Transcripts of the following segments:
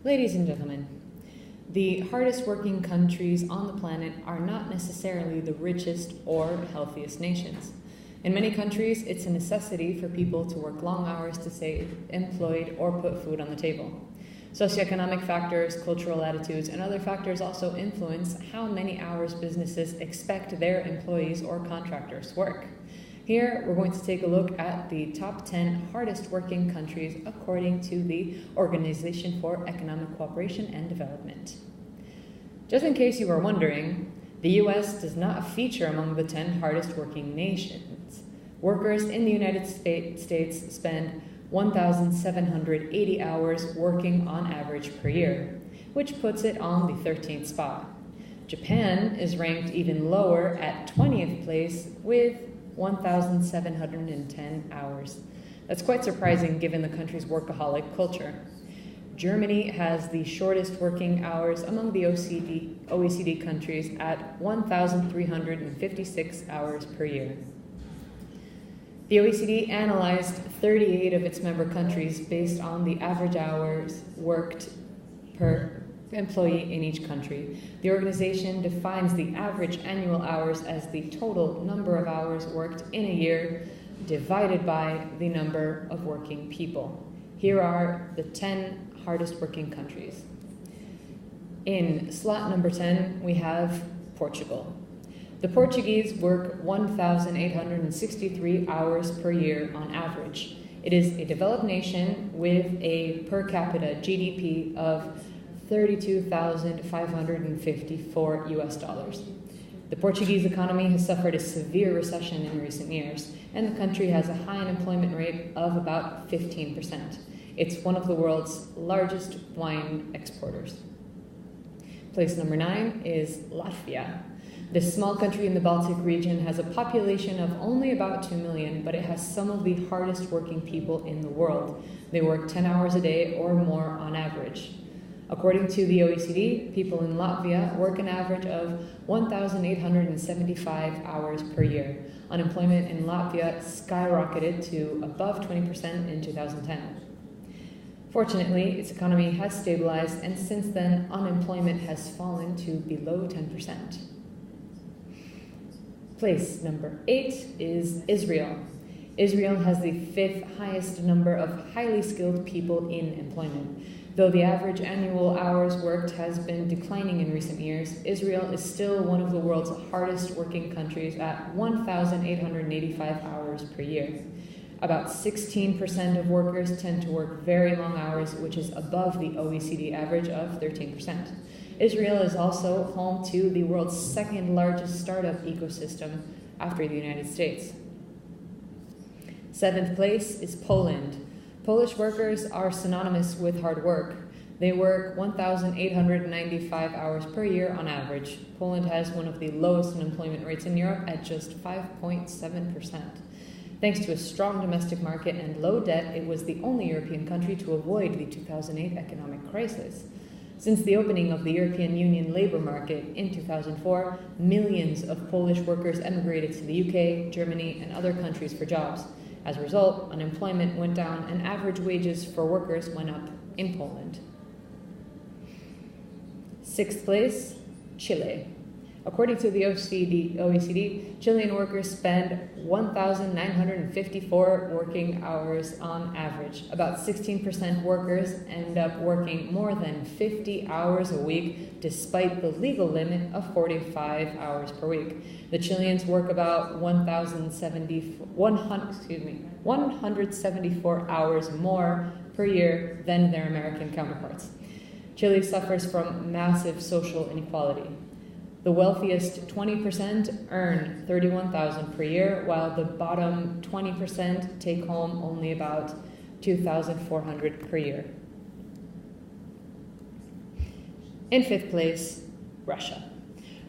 Ladies and gentlemen, the hardest working countries on the planet are not necessarily the richest or healthiest nations. In many countries, it's a necessity for people to work long hours to stay employed or put food on the table. Socioeconomic factors, cultural attitudes, and other factors also influence how many hours businesses expect their employees or contractors work. Here, we're going to take a look at the top 10 hardest working countries according to the Organization for Economic Cooperation and Development. Just in case you were wondering, the US does not feature among the 10 hardest working nations. Workers in the United States spend 1,780 hours working on average per year, which puts it on the 13th spot. Japan is ranked even lower at 20th place with 1,710 hours. That's quite surprising given the country's workaholic culture. Germany has the shortest working hours among the OECD countries at 1,356 hours per year. The OECD analyzed 38 of its member countries based on the average hours worked per employee in each country. The organization defines the average annual hours as the total number of hours worked in a year divided by the number of working people. Here are the 10 hardest working countries. In slot number 10, we have Portugal. The Portuguese work 1,863 hours per year on average. It is a developed nation with a per capita GDP of 32,554 US dollars. The Portuguese economy has suffered a severe recession in recent years, and the country has a high unemployment rate of about 15%. It's one of the world's largest wine exporters. Place number 9 is Latvia. This small country in the Baltic region has a population of only about 2 million, but it has some of the hardest working people in the world. They work 10 hours a day or more on average. According to the OECD, people in Latvia work an average of 1,875 hours per year. Unemployment in Latvia skyrocketed to above 20% in 2010. Fortunately, its economy has stabilized, and since then, unemployment has fallen to below 10%. Place number 8 is Israel. Israel has the 5th highest number of highly skilled people in employment. Though the average annual hours worked has been declining in recent years, Israel is still one of the world's hardest working countries at 1,885 hours per year. About 16% of workers tend to work very long hours, which is above the OECD average of 13%. Israel is also home to the world's second largest startup ecosystem after the United States. 7th place is Poland. Polish workers are synonymous with hard work. They work 1,895 hours per year on average. Poland has one of the lowest unemployment rates in Europe at just 5.7%. Thanks to a strong domestic market and low debt, it was the only European country to avoid the 2008 economic crisis. Since the opening of the European Union labor market in 2004, millions of Polish workers emigrated to the UK, Germany, and other countries for jobs. As a result, unemployment went down and average wages for workers went up in Poland. 6th place, Chile. According to the OECD, Chilean workers spend 1,954 working hours on average. About 16% workers end up working more than 50 hours a week, despite the legal limit of 45 hours per week. The Chileans work about 174 hours more per year than their American counterparts. Chile suffers from massive social inequality. The wealthiest 20% earn $31,000 per year, while the bottom 20% take home only about $2,400 per year. In 5th place, Russia.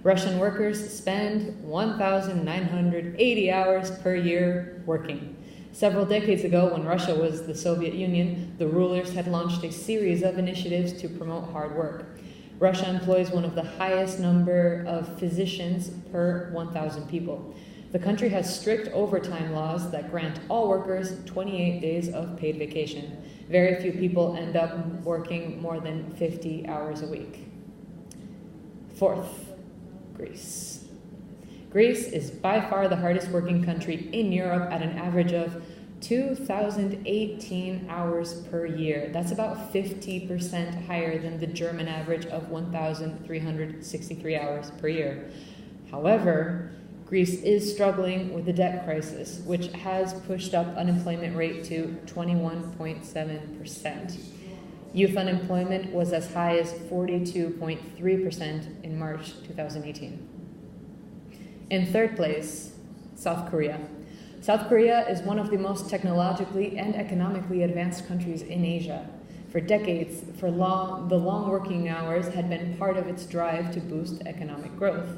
Russian workers spend 1,980 hours per year working. Several decades ago, when Russia was the Soviet Union, the rulers had launched a series of initiatives to promote hard work. Russia employs one of the highest number of physicians per 1,000 people. The country has strict overtime laws that grant all workers 28 days of paid vacation. Very few people end up working more than 50 hours a week. Fourth, Greece. Greece is by far the hardest working country in Europe at an average of 2,018 hours per year. That's about 50% higher than the German average of 1,363 hours per year. However, Greece is struggling with the debt crisis, which has pushed up unemployment rate to 21.7%. Youth unemployment was as high as 42.3% in March 2018. In third place, South Korea. South Korea is one of the most technologically and economically advanced countries in Asia. For decades, the long working hours had been part of its drive to boost economic growth.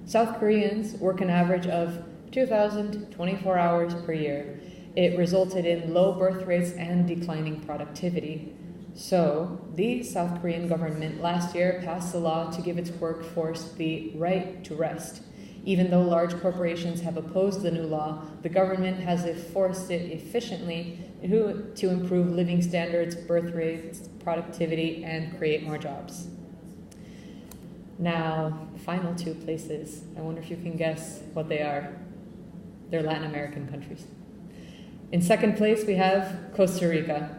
South Koreans work an average of 2,024 hours per year. It resulted in low birth rates and declining productivity. So, the South Korean government last year passed a law to give its workforce the right to rest. Even though large corporations have opposed the new law, the government has enforced it efficiently to improve living standards, birth rates, productivity, and create more jobs. Now, final two places. I wonder if you can guess what they are. They're Latin American countries. In second place, we have Costa Rica.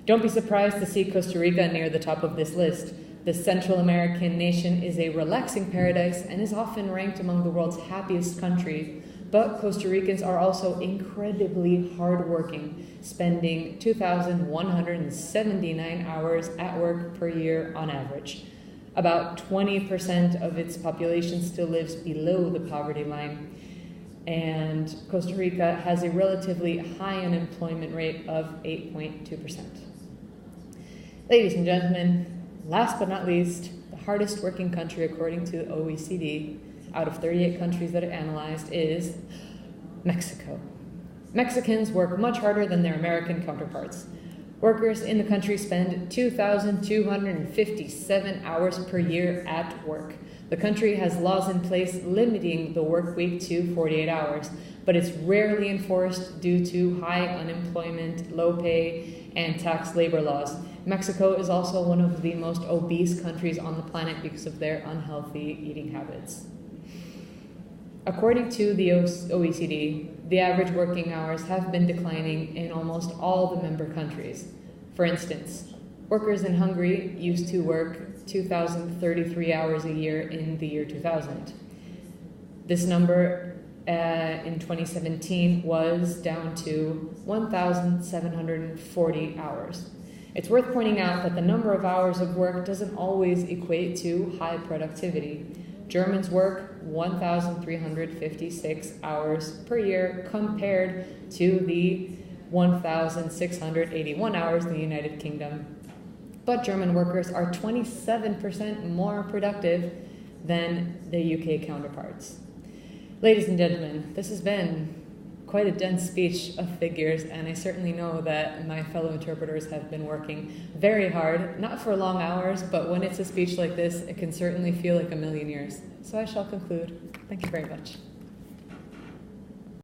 Don't be surprised to see Costa Rica near the top of this list. The Central American nation is a relaxing paradise and is often ranked among the world's happiest countries. But Costa Ricans are also incredibly hardworking, spending 2,179 hours at work per year on average. About 20% of its population still lives below the poverty line, and Costa Rica has a relatively high unemployment rate of 8.2%. Ladies and gentlemen, last but not least, the hardest working country according to the OECD, out of 38 countries that are analyzed, is Mexico. Mexicans work much harder than their American counterparts. Workers in the country spend 2,257 hours per year at work. The country has laws in place limiting the work week to 48 hours, but it's rarely enforced due to high unemployment, low pay, and tax labor laws. Mexico is also one of the most obese countries on the planet because of their unhealthy eating habits. According to the OECD, the average working hours have been declining in almost all the member countries. For instance, workers in Hungary used to work 2,033 hours a year in the year 2000. This number in 2017 was down to 1,740 hours. It's worth pointing out that the number of hours of work doesn't always equate to high productivity. Germans work 1,356 hours per year compared to the 1,681 hours in the United Kingdom. But German workers are 27% more productive than their UK counterparts. Ladies and gentlemen, this has been quite a dense speech of figures, and I certainly know that my fellow interpreters have been working very hard, not for long hours, but when it's a speech like this, it can certainly feel like a million years. So I shall conclude. Thank you very much.